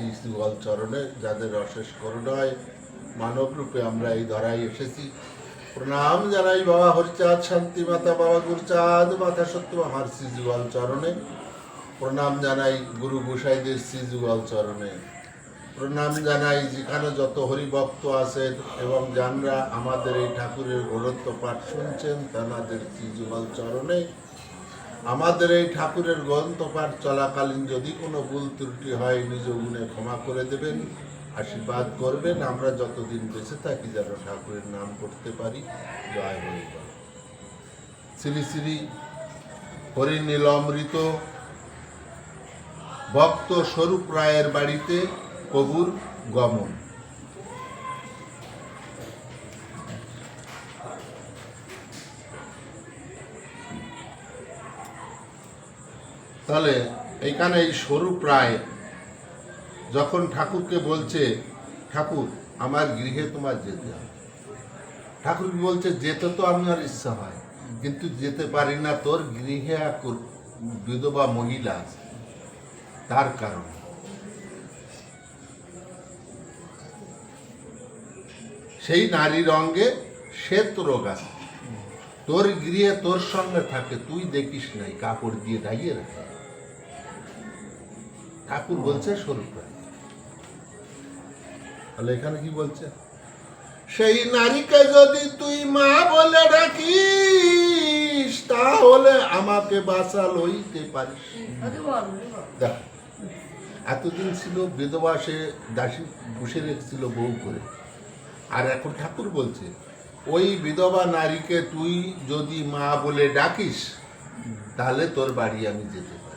শ্রী যুগল চরণে, যাদের অশেষ করুণায় মানব রূপে আমরা এই ধরায় এসেছি। প্রণাম জানাই বাবা হরিচাঁদ শান্তি মাতা, বাবা গুরুচাঁদ মাতা সত্য আমার শ্রী যুগল চরণে। প্রণাম জানাই গুরু গোসাইদের শ্রী যুগল চরণে। প্রণাম জানাই যেখানে যত হরিভক্ত আছেন এবং যারা আমাদের এই ঠাকুরের গ্রন্থ পাঠ শুনছেন তাদের শ্রী যুগল চরণে। আমাদের এই ঠাকুরের গ্রন্থ পাঠ চলাকালীন যদি কোনো ভুল ত্রুটি হয় নিজ গুণে ক্ষমা করে দেবেন, আশীর্বাদ করবেন। আমরা যতদিন বেঁচে থাকি যেন ঠাকুরের নাম করতে পারি। জয় হরিবল। শ্রী শ্রী হরিনীলমৃত ভক্ত স্বরূপ রায়ের বাড়িতে প্রভুর গমন। তাহলে এইখানে এই স্বরূপ রায় যখন ঠাকুরকে বলছে, ঠাকুর আমার গৃহে তোমার যেতে হবে। ঠাকুর বলছে যেতে তো আমার ইচ্ছা হয়, কিন্তু যেতে পারি না, তোর গৃহে এক বিধবা মহিলা আছে, তার কারণ সেই নারীর অঙ্গে শ্বেত রোগ আছে, তোর গৃহে তোর সঙ্গে থাকে, তুই দেখিস নাই, কাপড় দিয়ে ঢাইয়ে রাখে। ঠাকুর বলছে স্বরূপ রায়। তাহলে এখানে কি বলছে, সেই নারীকে যদি তুই মা বলে ডাকিস তাহলে আমাকে বাঁচা লইতে পারিস। দেখ, এতদিন ছিল বিধবা, সে দাসী বসে রেখেছিল বউ করে, আর এখন ঠাকুর বলছে ওই বিধবা নারীকে তুই যদি মা বলে ডাকিস তাহলে তোর বাড়ি আমি যেতে পারি।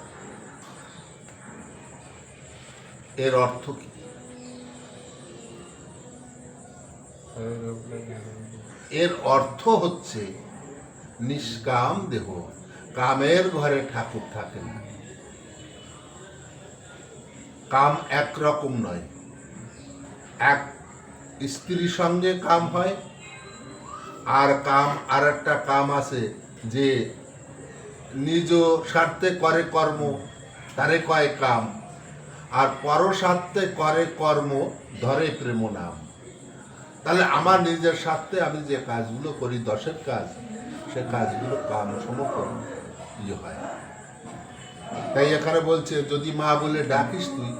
এর অর্থ কি? এর অর্থ হচ্ছে নিষ্কাম দেহ, কামের ঘরে ঠাকুর থাকে না। কাম একরকম নয়, এক স্ত্রীর সঙ্গে কাম হয়, আর কাম আর একটা কাম আছে যে নিজ স্বার্থে করে কর্ম, তারে কয় কাম, আর পর স্বার্থে করে কর্ম ধরে প্রেম নাম। তাহলে আমার নিজের স্বার্থে আমি যে কাজগুলো করি, দশের কাজ, সে কাজগুলো কাম সমকর্ম হয়। তাই এখানে বলছে যদি মা বলে ডাকিস তুই,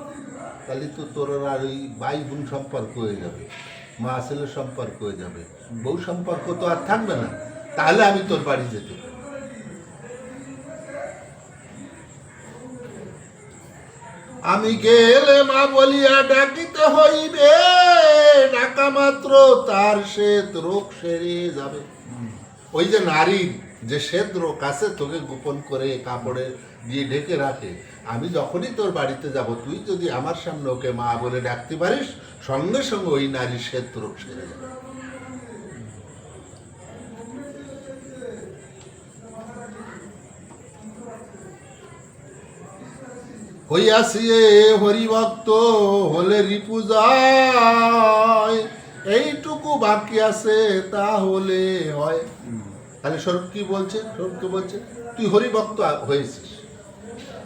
তাহলে তো তোর আর ওই ভাই বোন সম্পর্ক হয়ে যাবে, মা ছেলের সম্পর্ক হয়ে যাবে, বউ সম্পর্ক তো আর থাকবে না। তাহলে আমি তোর বাড়ি যেতে পারি। আমি গেলে মা বলিয়া ডাকিতে হইবে, ডাকা মাত্র তার শ্বেত রোগ সেরে যাবে। ওই যে নারীর যে শ্বেত রোগ আছে, তোকে গোপন করে কাপড়ে দিয়ে ঢেকে রাখে, আমি যখনই তোর বাড়িতে যাব, তুই যদি আমার সামনে ওকে মা বলে ডাকতে পারিস, সঙ্গে সঙ্গে ওই নারীর শ্বেত রোগ সেরে যাবে। হইয়াছিয়ে হরিভক্ত হলে রিপু যায়, এইটুকু বাকি আছে তাহলে হয়। তাহলে স্বরূপ কি বলছে? স্বরূপকে বলছে তুই হরিভক্ত হয়েছিস,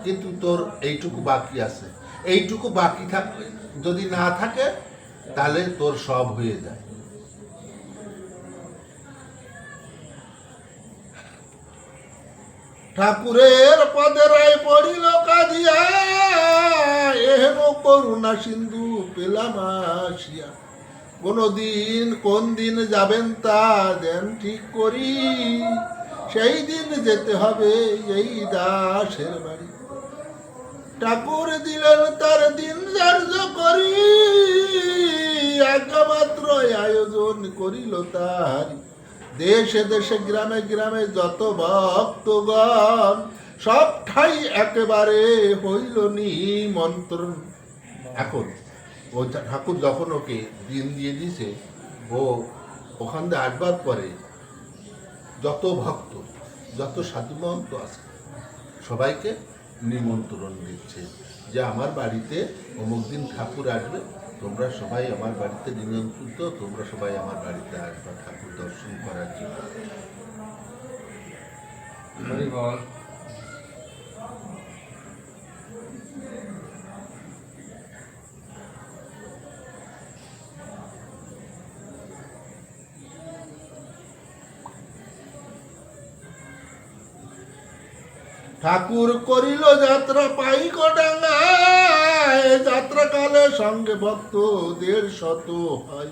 কিন্তু তোর এইটুকু বাকি আছে। এইটুকু বাকি থাকলে যদি না থাকে তাহলে তোর সব হয়ে যায়। ঠাকুরের পদে রায় পড়িল কাঁদিয়া, এহেন করুণা সিন্ধু পেলাম আসিয়া। কোন দিন যাবেন তা দেন ঠিক করি, সেই দিন যেতে হবে এই দাসের বাড়ি। ঠাকুর দিলেন তার দিন ধার্য করি, আজ্ঞা মাত্র আয়োজন করিল তাহারি। দেশে দেশে গ্রামে গ্রামে যত ভক্তগণ, সব ঠাই একেবারে হইল নিমন্ত্রণ। এখন ও ঠাকুর যখন ওকে দিন দিয়ে দিছে, ও ওখান দিয়ে আসবার পরে যত ভক্ত, যত সাধুমন্ত আছে, সবাইকে নিমন্ত্রণ দিচ্ছে যে আমার বাড়িতে অমুক দিন ঠাকুর আসবে, তোমরা সবাই আমার বাড়িতে নিমন্ত্রিত, তোমরা সবাই আমার বাড়িতে আসবে ঠাকুর দর্শন করার জন্য। ঠাকুর করিল যাত্রা পাইকডাঙ্গায়, যাত্রাকালে সঙ্গে ভক্ত 150 হয়।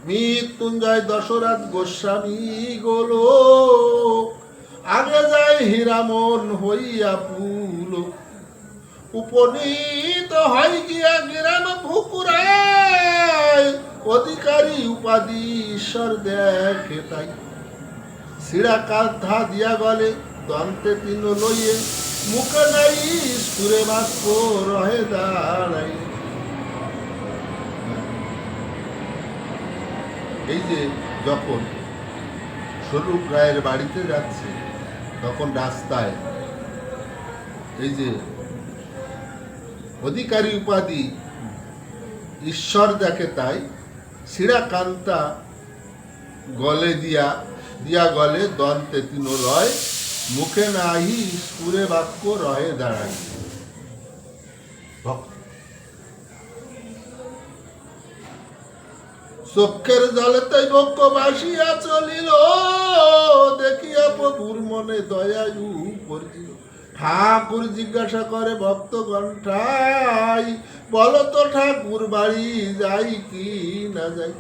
মৃত্যুঞ্জয় দশরথ গোস্বামী গোলো, আগে যায় হীরামন হইয়া পুল। উপনীত হয় গিয়া গ্রাম ভুকুরায়, অধিকারী উপাধি ঈশ্বর দেখে তাই। শিরা কাঁধা দিয়া গলে দন্তে 3 লইয়ে, মুখে নাই সুরে বাক্য রহে দাঁড়াই। এই যে যখন স্বরূপ রায়ের বাড়িতে যাচ্ছে, তখন রাস্তায় এই যে অধিকারী উপাধি ঈশ্বর দেখে তাই, শিরা কান্তা গলে দিয়া গলে দন্তে 3 লয়, মুখে নাহি সুরে বাক্য রহে দাঁড়াই। চক্ষের জলেতে বক্ষ বাসিয়া চলিল, দেখিয়া প্রভুর মনে দয়ায় উপজিল। ঠাকুর জিজ্ঞাসা করে ভক্তগণ ঠাই, বলো তো ঠাকুর বাড়ি যাই কি না যাই।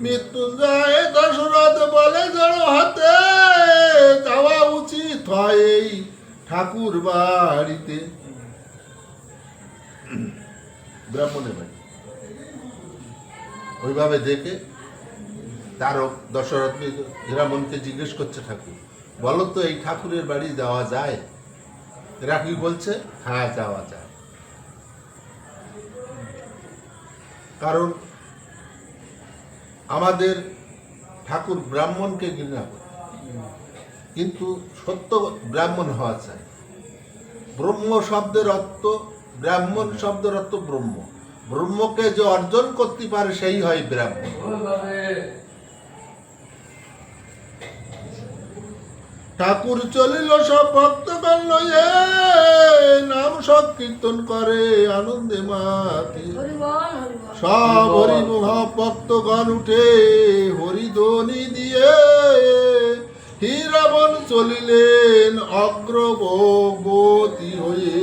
মৃত্যুঞ্জয় দশরথ বলে জড় হাতে, যাওয়া উচিত হয় এই ঠাকুর বাড়িতে। ব্রাহ্মণের বাড়ি ওইভাবে দেখে তারক দশরথ হীরামনকে জিজ্ঞেস করছে, ঠাকুর বলো তো এই ঠাকুরের বাড়ি যাওয়া যায়? এরা কি বলছে? হ্যাঁ যাওয়া যায়। কারণ আমাদের ঠাকুর ব্রাহ্মণকে ঘৃণা করে, কিন্তু সত্য ব্রাহ্মণ হওয়া চাই। ব্রহ্ম শব্দের অর্থ, ব্রাহ্মণ শব্দের অর্থ ব্রহ্ম। ব্রহ্মকে যে অর্জন করতে পারে সেই হয় ব্রাহ্মণ। ঠাকুর চলিল সব ভক্তগণ লইয়ে, নাম সংকীর্তন করে আনন্দে মাতি। সব হরি ভক্তগণ উঠে হরিধ্বনি দিয়ে, হীরামন চলিলেন অগ্রবর্তী হয়ে।